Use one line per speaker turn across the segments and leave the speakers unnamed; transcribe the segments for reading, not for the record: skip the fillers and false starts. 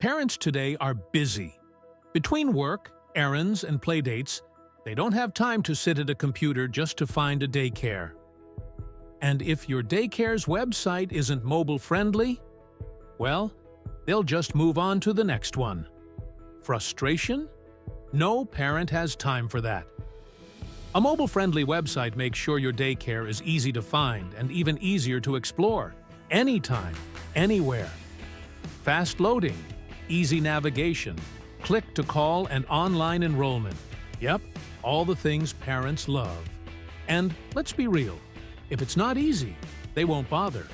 Parents today are busy. Between work, errands, and playdates, they don't have time to sit at a computer just to find a daycare. And if your daycare's website isn't mobile-friendly, well, they'll just move on to the next one. Frustration? No parent has time for that. A mobile-friendly website makes sure your daycare is easy to find and even easier to explore, anytime, anywhere. Fast loading, easy navigation, click-to-call and online enrollment. Yep, all the things parents love. And let's be real, if it's not easy, they won't bother.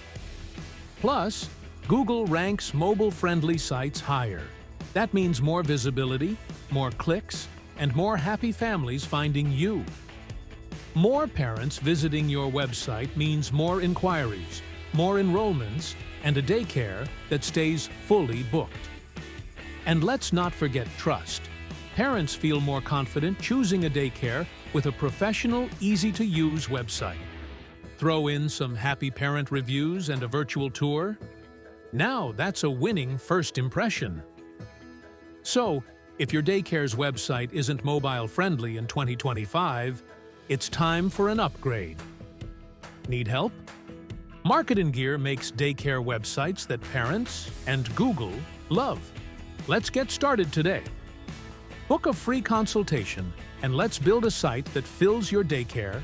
Plus, Google ranks mobile-friendly sites higher. That means more visibility, more clicks, and more happy families finding you. More parents visiting your website means more inquiries, more enrollments, and a daycare that stays fully booked. And let's not forget trust. Parents feel more confident choosing a daycare with a professional, easy-to-use website. Throw in some happy parent reviews and a virtual tour. Now that's a winning first impression. So, if your daycare's website isn't mobile-friendly in 2025, it's time for an upgrade. Need help? MarketinGear makes daycare websites that parents and Google love. Let's get started today. Book a free consultation and let's build a site that fills your daycare